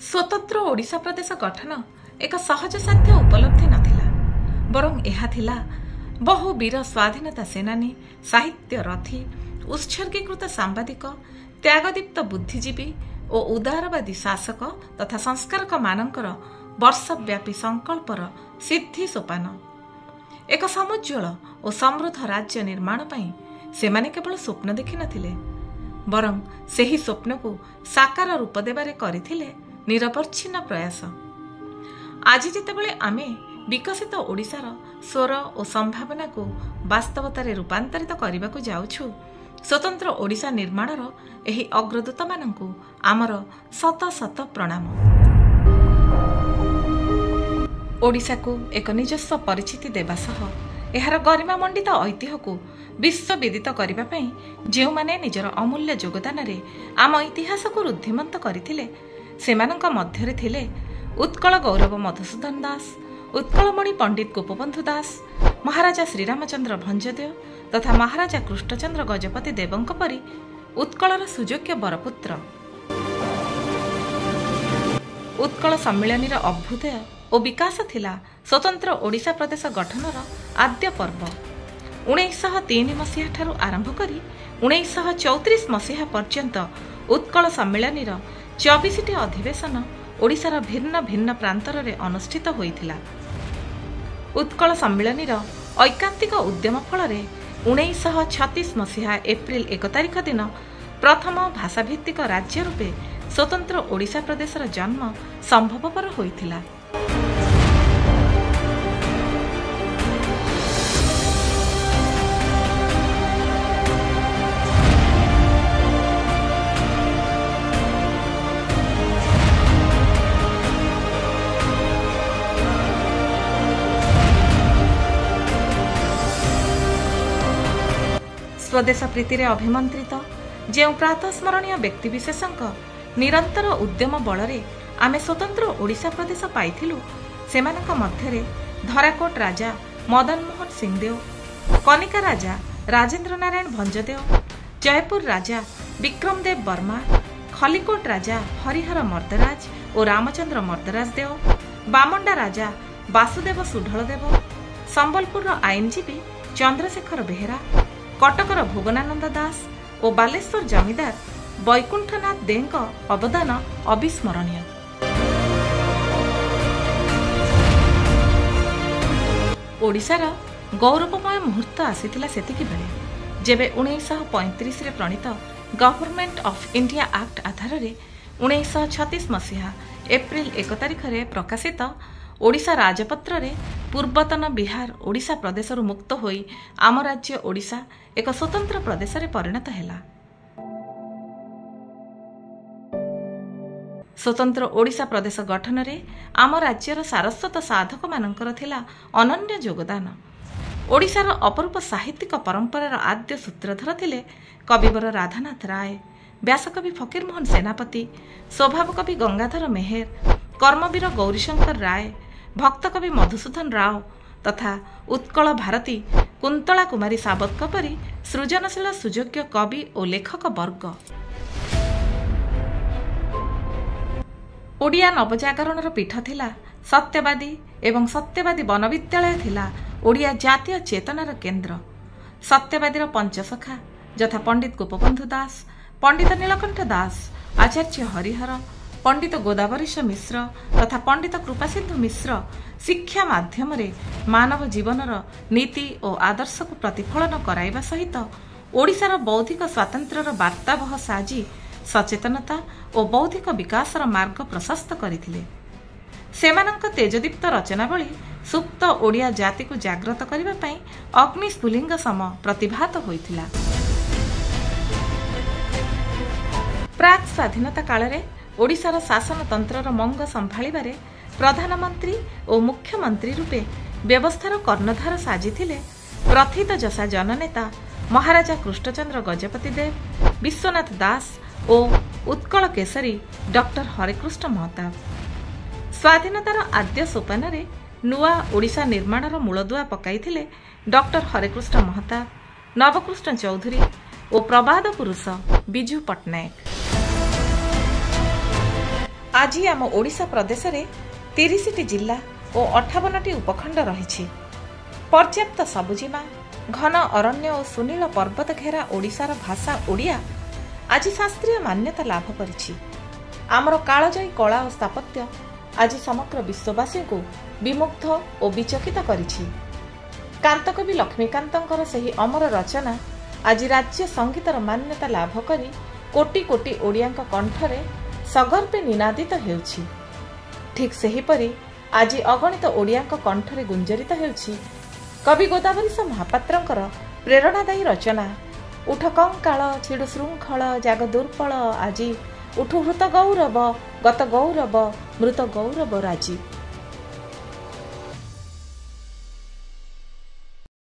स्वतंत्र ओडिशा प्रदेश गठन एक सहजसाध्य उपलब्धि नथिला, बरं एहा थिला बहु वीर स्वाधीनता सेनानी, साहित्य रथी, उत्सर्गीकृत सांबादिक, त्यागदीप्त बुद्धिजीवी और उदारवादी शासक तथा संस्कारक मानकर वर्षव्यापी संकल्पर सिद्धि सोपान। एक समुज्वल और समृद्ध राज्य निर्माण पई सेमाने केवल स्वप्न देखि नथिले, बरं सेही स्वप्न को साकार रूप देबारे करिथिले निरपच्छिन्न प्रयास। आज जितेबले आमे विकसित ओडिशार स्वर और संभावना को वास्तवतारे रूपांतरित करने को जाउछु, स्वतंत्र ओडिशा निर्माणर एही अग्रदूत मानंकु आमर शत शत प्रणाम। ओडिशा को एक निजस्व परिचिति देवा सह एहार गरिमा मंडित ऐतिह्य को विश्व विदित करने पई जेउ माने निजर अमूल्य योगदान रे आम इतिहास को रुद्धिमंत करथिले, सेमानंक मध्यरे थिले उत्कल गौरव मधुसूदन दास, उत्कलमणि पंडित गोपबंधु दास, महाराजा श्रीरामचंद्र भंजदेव तथा महाराजा कृष्णचंद्र गजपति देवंक परी उत्कलर सुयोग्य बरपुत्र। उत्कल सम्मिलनीर अभ्युदय और विकास थिला स्वतंत्र ओडिशा प्रदेश गठनर आद्य पर्व। 1903 मसीहा ठारू आरंभ करी 1934 मसीहा पर्यंत उत्कल सम्मिलनीर 24टी अधिवेशन ओडिशार भिन्न भिन्न प्रांतर रे अनुष्ठित होइथिला। उत्कल सम्मिलनीर ऐकांतिक उद्यम फल 1936 मसीहा एप्रिल 1 तारिख दिन प्रथम भाषाभित्तिक राज्य रूपे स्वतंत्र ओडिशा प्रदेशर जन्म संभवपर होइथिला। स्वदेश प्रीति रे अभिमंत्रित जे प्रातस्मरणीय व्यक्तिविशेषक निरंतर उद्यम बलरे आमे स्वतंत्र ओडिशा प्रदेश पाइथिलु, सेमानक मध्यरे धराकोट राजा मदन मोहन सिंहदेव, कनिका राजा राजेंद्र नारायण भंजदेव, जयपुर राजा विक्रमदेव वर्मा, खलिकोट राजा हरिहर मर्दराज और रामचंद्र मर्दराज देव, बामंडा राजा वासुदेव सुढलदेव, संबलपुर आईनजीवी चंद्रशेखर बेहेरा, कटकर भुवनानंद दास और बालेश्वर जमीदार वैकुंठनाथ देंक अवदान अविस्मरणीय। ओडिशार गौरवमय मुहूर्त आसीथिला सेतिकी बेले जेबे 1935 रे प्रणीत गवर्नमेंट ऑफ इंडिया एक्ट आधार रे 1936 मसीहा एप्रिल 1 तारिख रे प्रकाशित ओडिशा राजपत्र रे पूर्वतन बिहार ओडिशा प्रदेश मुक्त होई आम राज्य ओडिशा एक स्वतंत्र प्रदेश रे परिणत हैला। स्वतंत्र ओडिशा प्रदेश गठन रे आम राज्यर सारस्वत साधक मानकर थिला अनन्य योगदान। ओडिशार अपरूप साहित्यिक परंपरार आद्य सूत्रधर थिले कविवर राधानाथ राय, व्यासकवि फकीरमोहन सेनापति, स्वभाव कवि गंगाधर मेहेर, कर्मवीर गौरीशंकर राय, भक्तकवि मधुसूदन राव तथा उत्कल भारती कुंतला कुमारी सावतक परी सृजनशील सुयोग्य कवि और लेखक वर्ग। ओडिया नवजागरणर पीठ थिला सत्यवादी एवं सत्यवादी वनविद्यालय थिला ओडिया जातीय चेतनार केन्द्र। सत्यवादीर पंचसखा यथा पंडित गोपबंधु दास, पंडित नीलकंठ दास, आचार्य हरिहर, पंडित गोदावरीश मिश्र तथा पंडित कृपासिंधु मिश्र शिक्षा माध्यम रे मानव जीवनर नीति और आदर्श को प्रतिफलन कराइबा सहित ओडिशार बौद्धिक स्वातंत्र्यर वार्ताबह साजी सचेतनता और बौद्धिक विकासर मार्ग प्रशस्त करथिले। सेमानंक तेजदीप्त रचनावली सुप्त ओडिया जाति को जागृत करिबा पई अग्निस्फुलिंग सम प्रतिभात होइथिला। प्राक स्वाधीनता काल रे ओडिशार शासन तंत्रर मंग संभाळिबारे प्रधानमंत्री और मुख्यमंत्री रूपे व्यवस्थार कर्णधार साजिथिले प्रथित जशा जननेता महाराजा कृष्णचंद्र गजपति देव, विश्वनाथ दास और उत्कल केसरी डॉक्टर हरेकृष्ण महताब। स्वाधीनतार आद्य सोपान रे नुआ ओडिशा निर्माणर मूलदुआ पकाइथिले डॉक्टर हरेकृष्ण महताब, नवकृष्ण चौधरी और प्रबाद पुरुष विजु पट्टनायक। आज आम ओडिशा प्रदेश रे 30टी जिला और 58टी उपखंड रही। पर्याप्त सबुजिमा, घन अरण्य और सुनील पर्वत घेरा ओडिशार भाषा ओडिया आज शास्त्रीय मान्यता लाभ करिछि। आमर कालजयी कला और स्थापत्य आज समग्र विश्ववासी को विमुग्ध और विचकित करिछि। कांतकवि लक्ष्मीकांतंकर सही अमर रचना आज राज्य संगीतर मान्यता लाभ करी कोटी कोटी ओडियांक कंठरे सगर्वे निनादित हेउछि। ठीक सेहीपरि आज अगणित ओडियांक कंठरे गुंजरित हेउछि कवि गोदावरीश महापात्रंकर प्रेरणादायी रचना उठ कंकाळ छिडु श्रृंखल जाग दुर्बल आजी उठु हृत गौरव गत गौरव मृत गौरव राजी।